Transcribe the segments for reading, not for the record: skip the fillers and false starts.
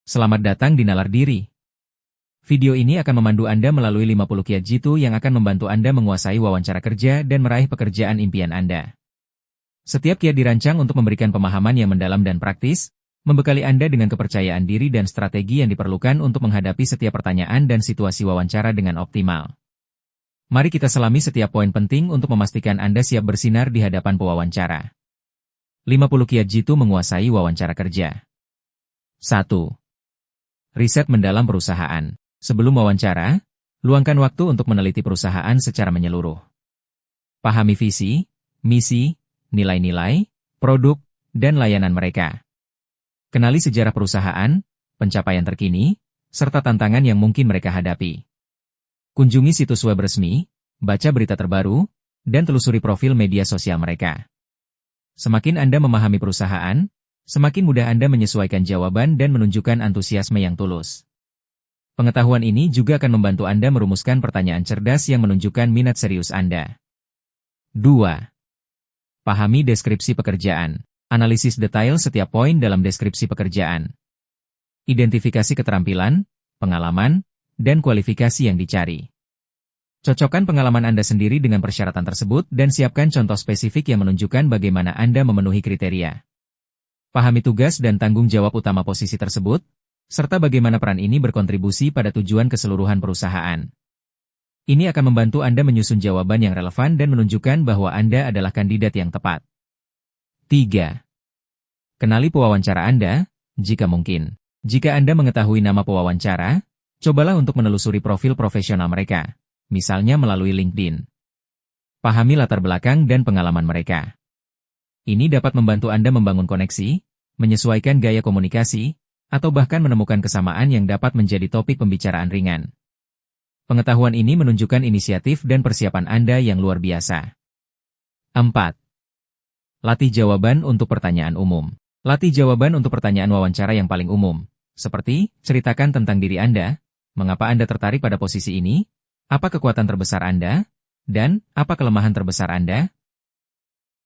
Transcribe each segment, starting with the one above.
Selamat datang di Nalar Diri. Video ini akan memandu Anda melalui 50 kiat jitu yang akan membantu Anda menguasai wawancara kerja dan meraih pekerjaan impian Anda. Setiap kiat dirancang untuk memberikan pemahaman yang mendalam dan praktis, membekali Anda dengan kepercayaan diri dan strategi yang diperlukan untuk menghadapi setiap pertanyaan dan situasi wawancara dengan optimal. Mari kita selami setiap poin penting untuk memastikan Anda siap bersinar di hadapan pewawancara. 50 kiat jitu menguasai wawancara kerja. 1. Riset mendalam perusahaan. Sebelum wawancara, luangkan waktu untuk meneliti perusahaan secara menyeluruh. Pahami visi, misi, nilai-nilai, produk, dan layanan mereka. Kenali sejarah perusahaan, pencapaian terkini, serta tantangan yang mungkin mereka hadapi. Kunjungi situs web resmi, baca berita terbaru, dan telusuri profil media sosial mereka. Semakin Anda memahami perusahaan, semakin mudah Anda menyesuaikan jawaban dan menunjukkan antusiasme yang tulus. Pengetahuan ini juga akan membantu Anda merumuskan pertanyaan cerdas yang menunjukkan minat serius Anda. 2. Pahami deskripsi pekerjaan. Analisis detail setiap poin dalam deskripsi pekerjaan. Identifikasi keterampilan, pengalaman, dan kualifikasi yang dicari. Cocokkan pengalaman Anda sendiri dengan persyaratan tersebut dan siapkan contoh spesifik yang menunjukkan bagaimana Anda memenuhi kriteria. Pahami tugas dan tanggung jawab utama posisi tersebut, serta bagaimana peran ini berkontribusi pada tujuan keseluruhan perusahaan. Ini akan membantu Anda menyusun jawaban yang relevan dan menunjukkan bahwa Anda adalah kandidat yang tepat. 3. Kenali pewawancara Anda, jika mungkin. Jika Anda mengetahui nama pewawancara, cobalah untuk menelusuri profil profesional mereka, misalnya melalui LinkedIn. Pahami latar belakang dan pengalaman mereka. Ini dapat membantu Anda membangun koneksi, menyesuaikan gaya komunikasi, atau bahkan menemukan kesamaan yang dapat menjadi topik pembicaraan ringan. Pengetahuan ini menunjukkan inisiatif dan persiapan Anda yang luar biasa. 4. Latih jawaban untuk pertanyaan umum. Latih jawaban untuk pertanyaan wawancara yang paling umum, seperti, ceritakan tentang diri Anda, mengapa Anda tertarik pada posisi ini, apa kekuatan terbesar Anda, dan apa kelemahan terbesar Anda.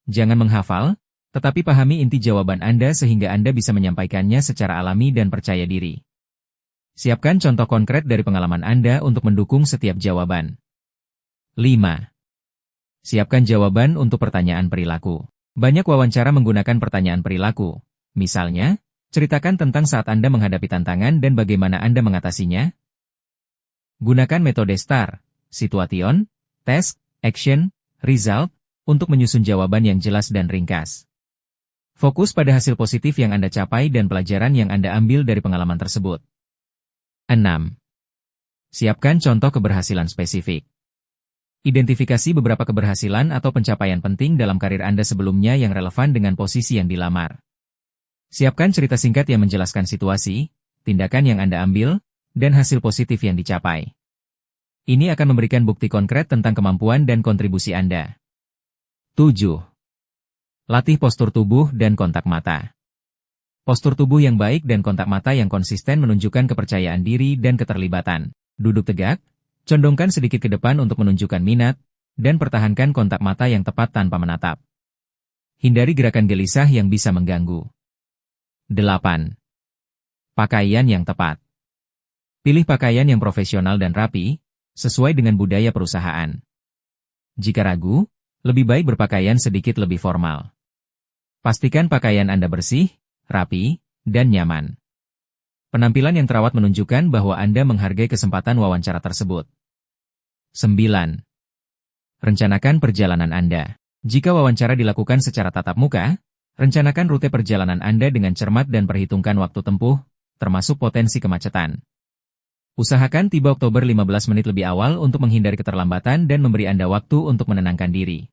Jangan menghafal, tetapi pahami inti jawaban Anda sehingga Anda bisa menyampaikannya secara alami dan percaya diri. Siapkan contoh konkret dari pengalaman Anda untuk mendukung setiap jawaban. 5. Siapkan jawaban untuk pertanyaan perilaku. Banyak wawancara menggunakan pertanyaan perilaku. Misalnya, ceritakan tentang saat Anda menghadapi tantangan dan bagaimana Anda mengatasinya. Gunakan metode STAR, Situation, Task, Action, Result, untuk menyusun jawaban yang jelas dan ringkas. Fokus pada hasil positif yang Anda capai dan pelajaran yang Anda ambil dari pengalaman tersebut. 6. Siapkan contoh keberhasilan spesifik. Identifikasi beberapa keberhasilan atau pencapaian penting dalam karir Anda sebelumnya yang relevan dengan posisi yang dilamar. Siapkan cerita singkat yang menjelaskan situasi, tindakan yang Anda ambil, dan hasil positif yang dicapai. Ini akan memberikan bukti konkret tentang kemampuan dan kontribusi Anda. 7. Latih postur tubuh dan kontak mata. Postur tubuh yang baik dan kontak mata yang konsisten menunjukkan kepercayaan diri dan keterlibatan. Duduk tegak, condongkan sedikit ke depan untuk menunjukkan minat, dan pertahankan kontak mata yang tepat tanpa menatap. Hindari gerakan gelisah yang bisa mengganggu. 8. Pakaian yang tepat. Pilih pakaian yang profesional dan rapi, sesuai dengan budaya perusahaan. Jika ragu, lebih baik berpakaian sedikit lebih formal. Pastikan pakaian Anda bersih, rapi, dan nyaman. Penampilan yang terawat menunjukkan bahwa Anda menghargai kesempatan wawancara tersebut. 9. Rencanakan perjalanan Anda. Jika wawancara dilakukan secara tatap muka, rencanakan rute perjalanan Anda dengan cermat dan perhitungkan waktu tempuh, termasuk potensi kemacetan. Usahakan tiba Oktober 15 menit lebih awal untuk menghindari keterlambatan dan memberi Anda waktu untuk menenangkan diri.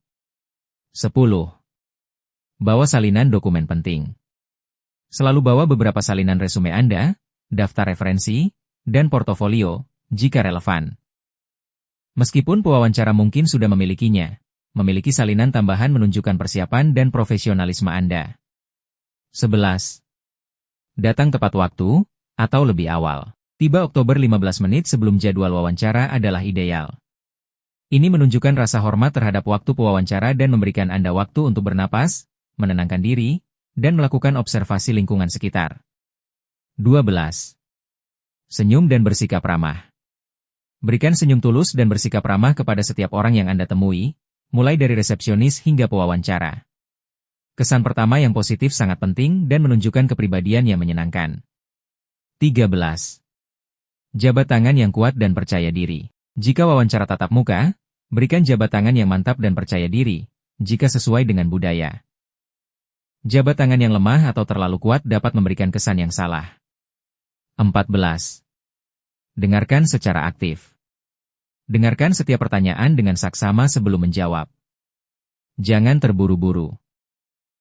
10. Bawa salinan dokumen penting. Selalu bawa beberapa salinan resume Anda, daftar referensi, dan portofolio, jika relevan. Meskipun pewawancara mungkin sudah memilikinya, memiliki salinan tambahan menunjukkan persiapan dan profesionalisme Anda. 11. Datang tepat waktu, atau lebih awal. Tiba Oktober 15 menit sebelum jadwal wawancara adalah ideal. Ini menunjukkan rasa hormat terhadap waktu pewawancara dan memberikan Anda waktu untuk bernapas, menenangkan diri, dan melakukan observasi lingkungan sekitar. 12. Senyum dan bersikap ramah. Berikan senyum tulus dan bersikap ramah kepada setiap orang yang Anda temui, mulai dari resepsionis hingga pewawancara. Kesan pertama yang positif sangat penting dan menunjukkan kepribadian yang menyenangkan. 13. Jabat tangan yang kuat dan percaya diri. Jika wawancara tatap muka, berikan jabat tangan yang mantap dan percaya diri, jika sesuai dengan budaya. Jabat tangan yang lemah atau terlalu kuat dapat memberikan kesan yang salah. 14. Dengarkan secara aktif. Dengarkan setiap pertanyaan dengan saksama sebelum menjawab. Jangan terburu-buru.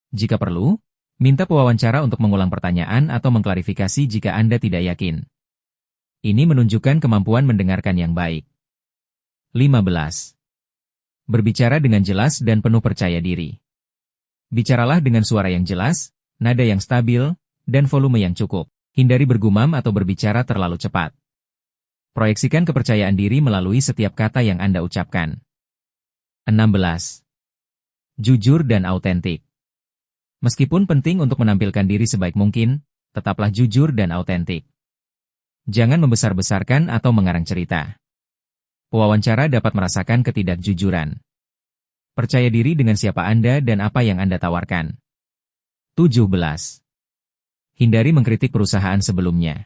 Jika perlu, minta pewawancara untuk mengulang pertanyaan atau mengklarifikasi jika Anda tidak yakin. Ini menunjukkan kemampuan mendengarkan yang baik. 15. Berbicara dengan jelas dan penuh percaya diri. Bicaralah dengan suara yang jelas, nada yang stabil, dan volume yang cukup. Hindari bergumam atau berbicara terlalu cepat. Proyeksikan kepercayaan diri melalui setiap kata yang Anda ucapkan. 16. Jujur dan autentik. Meskipun penting untuk menampilkan diri sebaik mungkin, tetaplah jujur dan autentik. Jangan membesar-besarkan atau mengarang cerita. Pewawancara dapat merasakan ketidakjujuran. Percaya diri dengan siapa Anda dan apa yang Anda tawarkan. 17. Hindari mengkritik perusahaan sebelumnya.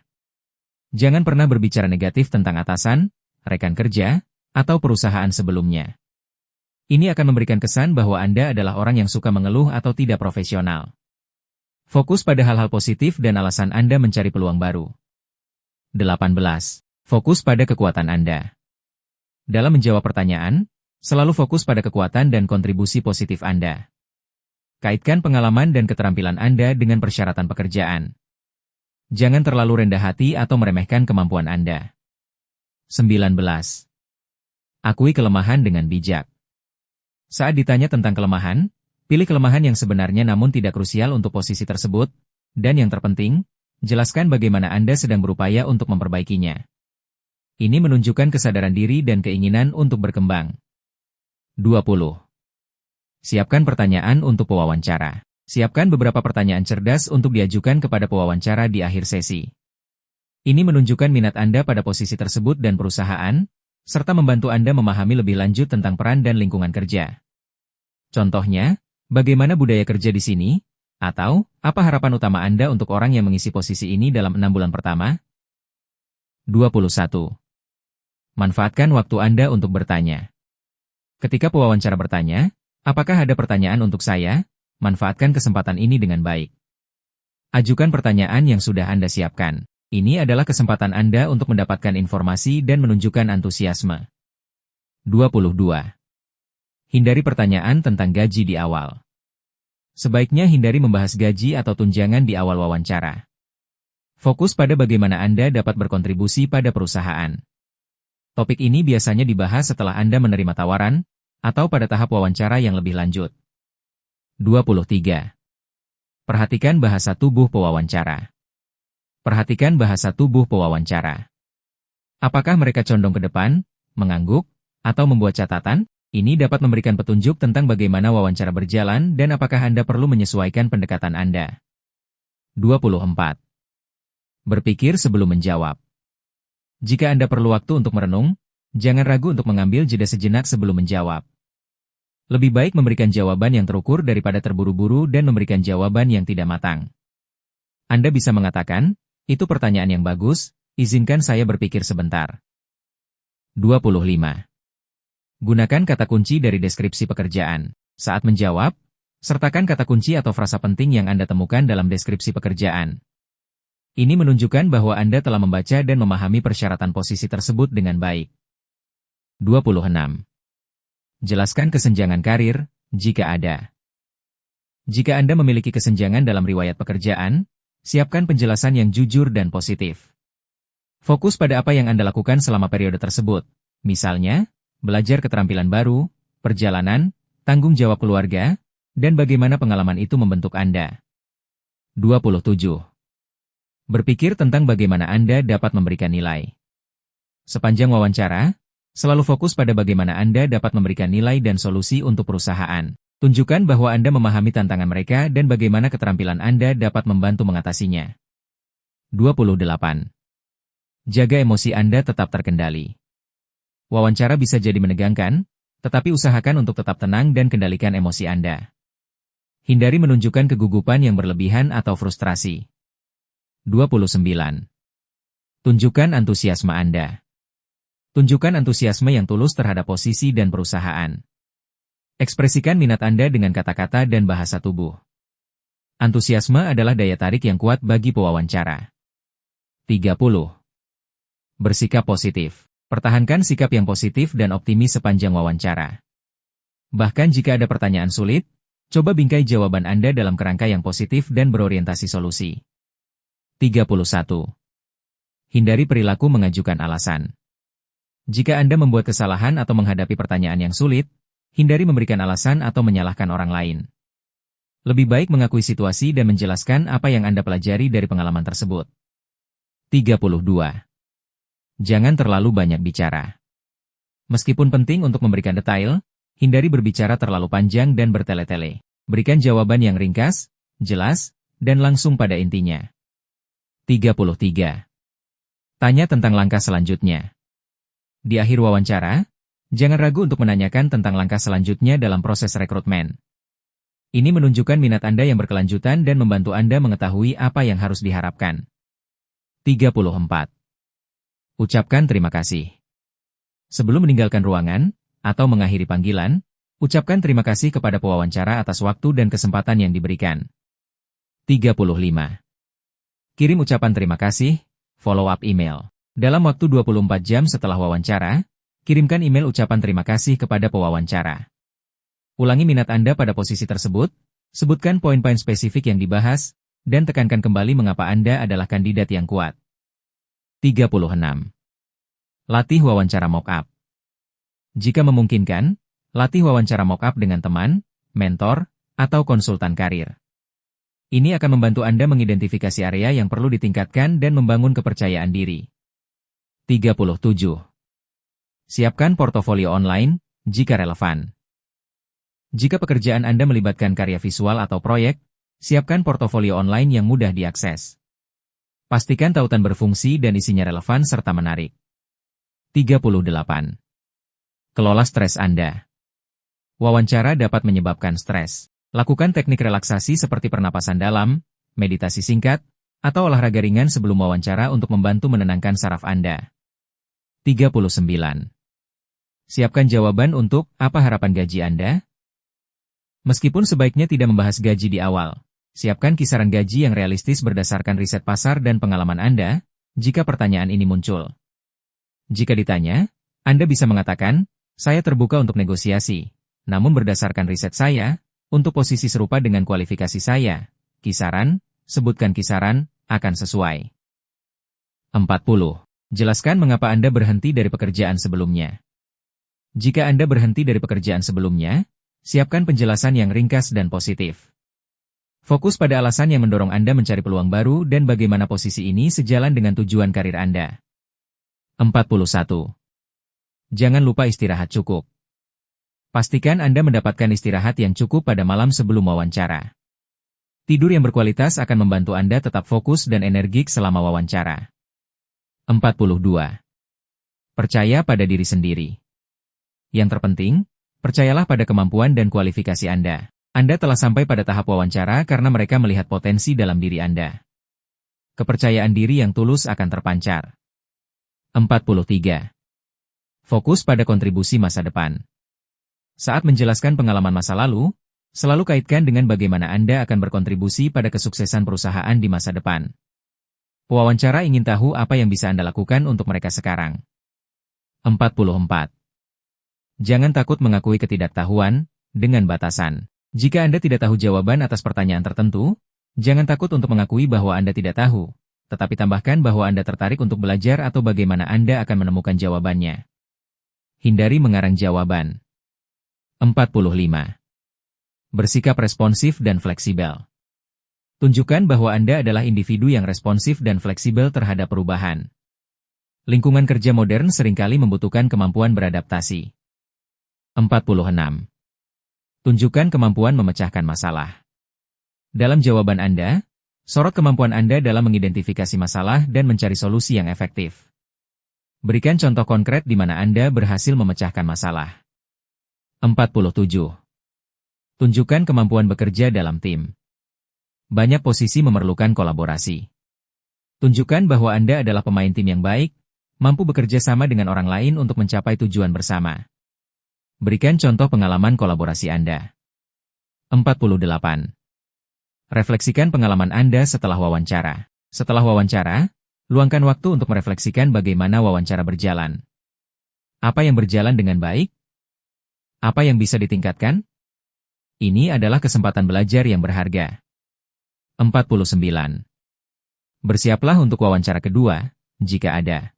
Jangan pernah berbicara negatif tentang atasan, rekan kerja, atau perusahaan sebelumnya. Ini akan memberikan kesan bahwa Anda adalah orang yang suka mengeluh atau tidak profesional. Fokus pada hal-hal positif dan alasan Anda mencari peluang baru. 18. Fokus pada kekuatan Anda. Dalam menjawab pertanyaan, selalu fokus pada kekuatan dan kontribusi positif Anda. Kaitkan pengalaman dan keterampilan Anda dengan persyaratan pekerjaan. Jangan terlalu rendah hati atau meremehkan kemampuan Anda. 19. Akui kelemahan dengan bijak. Saat ditanya tentang kelemahan, pilih kelemahan yang sebenarnya namun tidak krusial untuk posisi tersebut, dan yang terpenting, jelaskan bagaimana Anda sedang berupaya untuk memperbaikinya. Ini menunjukkan kesadaran diri dan keinginan untuk berkembang. 20. Siapkan pertanyaan untuk pewawancara. Siapkan beberapa pertanyaan cerdas untuk diajukan kepada pewawancara di akhir sesi. Ini menunjukkan minat Anda pada posisi tersebut dan perusahaan, serta membantu Anda memahami lebih lanjut tentang peran dan lingkungan kerja. Contohnya, bagaimana budaya kerja di sini, atau apa harapan utama Anda untuk orang yang mengisi posisi ini dalam 6 bulan pertama? 21. Manfaatkan waktu Anda untuk bertanya. Ketika pewawancara bertanya, apakah ada pertanyaan untuk saya? Manfaatkan kesempatan ini dengan baik. Ajukan pertanyaan yang sudah Anda siapkan. Ini adalah kesempatan Anda untuk mendapatkan informasi dan menunjukkan antusiasme. 22. Hindari pertanyaan tentang gaji di awal. Sebaiknya hindari membahas gaji atau tunjangan di awal wawancara. Fokus pada bagaimana Anda dapat berkontribusi pada perusahaan. Topik ini biasanya dibahas setelah Anda menerima tawaran, atau pada tahap wawancara yang lebih lanjut. 23. Perhatikan bahasa tubuh pewawancara. Perhatikan bahasa tubuh pewawancara. Apakah mereka condong ke depan, mengangguk, atau membuat catatan? Ini dapat memberikan petunjuk tentang bagaimana wawancara berjalan dan apakah Anda perlu menyesuaikan pendekatan Anda. 24. Berpikir sebelum menjawab. Jika Anda perlu waktu untuk merenung, jangan ragu untuk mengambil jeda sejenak sebelum menjawab. Lebih baik memberikan jawaban yang terukur daripada terburu-buru dan memberikan jawaban yang tidak matang. Anda bisa mengatakan, itu pertanyaan yang bagus, izinkan saya berpikir sebentar. 25. Gunakan kata kunci dari deskripsi pekerjaan. Saat menjawab, sertakan kata kunci atau frasa penting yang Anda temukan dalam deskripsi pekerjaan. Ini menunjukkan bahwa Anda telah membaca dan memahami persyaratan posisi tersebut dengan baik. 26. Jelaskan kesenjangan karir, jika ada. Jika Anda memiliki kesenjangan dalam riwayat pekerjaan, siapkan penjelasan yang jujur dan positif. Fokus pada apa yang Anda lakukan selama periode tersebut, misalnya, belajar keterampilan baru, perjalanan, tanggung jawab keluarga, dan bagaimana pengalaman itu membentuk Anda. 27. Berpikir tentang bagaimana Anda dapat memberikan nilai. Sepanjang wawancara, selalu fokus pada bagaimana Anda dapat memberikan nilai dan solusi untuk perusahaan. Tunjukkan bahwa Anda memahami tantangan mereka dan bagaimana keterampilan Anda dapat membantu mengatasinya. 28. Jaga emosi Anda tetap terkendali. Wawancara bisa jadi menegangkan, tetapi usahakan untuk tetap tenang dan kendalikan emosi Anda. Hindari menunjukkan kegugupan yang berlebihan atau frustrasi. 29. Tunjukkan antusiasme Anda. Tunjukkan antusiasme yang tulus terhadap posisi dan perusahaan. Ekspresikan minat Anda dengan kata-kata dan bahasa tubuh. Antusiasme adalah daya tarik yang kuat bagi pewawancara. 30. Bersikap positif. Pertahankan sikap yang positif dan optimis sepanjang wawancara. Bahkan jika ada pertanyaan sulit, coba bingkai jawaban Anda dalam kerangka yang positif dan berorientasi solusi. 31. Hindari perilaku mengajukan alasan. Jika Anda membuat kesalahan atau menghadapi pertanyaan yang sulit, hindari memberikan alasan atau menyalahkan orang lain. Lebih baik mengakui situasi dan menjelaskan apa yang Anda pelajari dari pengalaman tersebut. 32. Jangan terlalu banyak bicara. Meskipun penting untuk memberikan detail, hindari berbicara terlalu panjang dan bertele-tele. Berikan jawaban yang ringkas, jelas, dan langsung pada intinya. 33. Tanya tentang langkah selanjutnya. Di akhir wawancara, jangan ragu untuk menanyakan tentang langkah selanjutnya dalam proses rekrutmen. Ini menunjukkan minat Anda yang berkelanjutan dan membantu Anda mengetahui apa yang harus diharapkan. 34. Ucapkan terima kasih. Sebelum meninggalkan ruangan, atau mengakhiri panggilan, ucapkan terima kasih kepada pewawancara atas waktu dan kesempatan yang diberikan. 35. Kirim ucapan terima kasih, follow-up email. Dalam waktu 24 jam setelah wawancara, kirimkan email ucapan terima kasih kepada pewawancara. Ulangi minat Anda pada posisi tersebut, sebutkan poin-poin spesifik yang dibahas, dan tekankan kembali mengapa Anda adalah kandidat yang kuat. 36. Latih wawancara mock-up. Jika memungkinkan, latih wawancara mock-up dengan teman, mentor, atau konsultan karir. Ini akan membantu Anda mengidentifikasi area yang perlu ditingkatkan dan membangun kepercayaan diri. 37. Siapkan portofolio online, jika relevan. Jika pekerjaan Anda melibatkan karya visual atau proyek, siapkan portofolio online yang mudah diakses. Pastikan tautan berfungsi dan isinya relevan serta menarik. 38. Kelola stres Anda. Wawancara dapat menyebabkan stres. Lakukan teknik relaksasi seperti pernapasan dalam, meditasi singkat, atau olahraga ringan sebelum wawancara untuk membantu menenangkan saraf Anda. 39. Siapkan jawaban untuk apa harapan gaji Anda? Meskipun sebaiknya tidak membahas gaji di awal, siapkan kisaran gaji yang realistis berdasarkan riset pasar dan pengalaman Anda, jika pertanyaan ini muncul. Jika ditanya, Anda bisa mengatakan, saya terbuka untuk negosiasi, namun berdasarkan riset saya, untuk posisi serupa dengan kualifikasi saya, sebutkan kisaran, akan sesuai. 40. Jelaskan mengapa Anda berhenti dari pekerjaan sebelumnya. Jika Anda berhenti dari pekerjaan sebelumnya, siapkan penjelasan yang ringkas dan positif. Fokus pada alasan yang mendorong Anda mencari peluang baru dan bagaimana posisi ini sejalan dengan tujuan karir Anda. 41. Jangan lupa istirahat cukup. Pastikan Anda mendapatkan istirahat yang cukup pada malam sebelum wawancara. Tidur yang berkualitas akan membantu Anda tetap fokus dan energik selama wawancara. 42. Percaya pada diri sendiri. Yang terpenting, percayalah pada kemampuan dan kualifikasi Anda. Anda telah sampai pada tahap wawancara karena mereka melihat potensi dalam diri Anda. Kepercayaan diri yang tulus akan terpancar. 43. Fokus pada kontribusi masa depan. Saat menjelaskan pengalaman masa lalu, selalu kaitkan dengan bagaimana Anda akan berkontribusi pada kesuksesan perusahaan di masa depan. Pewawancara ingin tahu apa yang bisa Anda lakukan untuk mereka sekarang. 44. Jangan takut mengakui ketidaktahuan, dengan batasan. Jika Anda tidak tahu jawaban atas pertanyaan tertentu, jangan takut untuk mengakui bahwa Anda tidak tahu, tetapi tambahkan bahwa Anda tertarik untuk belajar atau bagaimana Anda akan menemukan jawabannya. Hindari mengarang jawaban. 45. Bersikap responsif dan fleksibel. Tunjukkan bahwa Anda adalah individu yang responsif dan fleksibel terhadap perubahan. Lingkungan kerja modern seringkali membutuhkan kemampuan beradaptasi. 46. Tunjukkan kemampuan memecahkan masalah. Dalam jawaban Anda, Sorot kemampuan Anda dalam mengidentifikasi masalah dan mencari solusi yang efektif. Berikan contoh konkret di mana Anda berhasil memecahkan masalah. 47. Tunjukkan kemampuan bekerja dalam tim. Banyak posisi memerlukan kolaborasi. Tunjukkan bahwa Anda adalah pemain tim yang baik, mampu bekerja sama dengan orang lain untuk mencapai tujuan bersama. Berikan contoh pengalaman kolaborasi Anda. 48. Refleksikan pengalaman Anda setelah wawancara. Setelah wawancara, luangkan waktu untuk merefleksikan bagaimana wawancara berjalan. Apa yang berjalan dengan baik? Apa yang bisa ditingkatkan? Ini adalah kesempatan belajar yang berharga. 49. Bersiaplah untuk wawancara kedua, jika ada.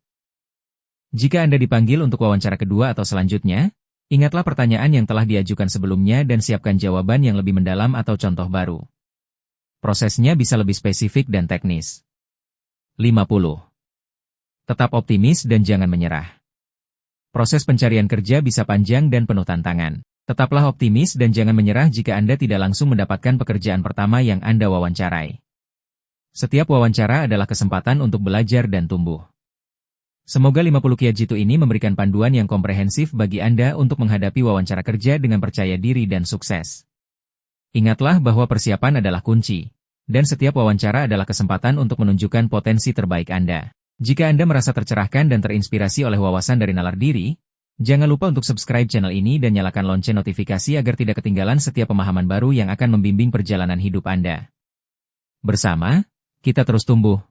Jika Anda dipanggil untuk wawancara kedua atau selanjutnya, ingatlah pertanyaan yang telah diajukan sebelumnya dan siapkan jawaban yang lebih mendalam atau contoh baru. Prosesnya bisa lebih spesifik dan teknis. 50. Tetap optimis dan jangan menyerah. Proses pencarian kerja bisa panjang dan penuh tantangan. Tetaplah optimis dan jangan menyerah jika Anda tidak langsung mendapatkan pekerjaan pertama yang Anda wawancarai. Setiap wawancara adalah kesempatan untuk belajar dan tumbuh. Semoga 50 kiat jitu ini memberikan panduan yang komprehensif bagi Anda untuk menghadapi wawancara kerja dengan percaya diri dan sukses. Ingatlah bahwa persiapan adalah kunci, dan setiap wawancara adalah kesempatan untuk menunjukkan potensi terbaik Anda. Jika Anda merasa tercerahkan dan terinspirasi oleh wawasan dari Nalar Diri, jangan lupa untuk subscribe channel ini dan nyalakan lonceng notifikasi agar tidak ketinggalan setiap pemahaman baru yang akan membimbing perjalanan hidup Anda. Bersama, kita terus tumbuh.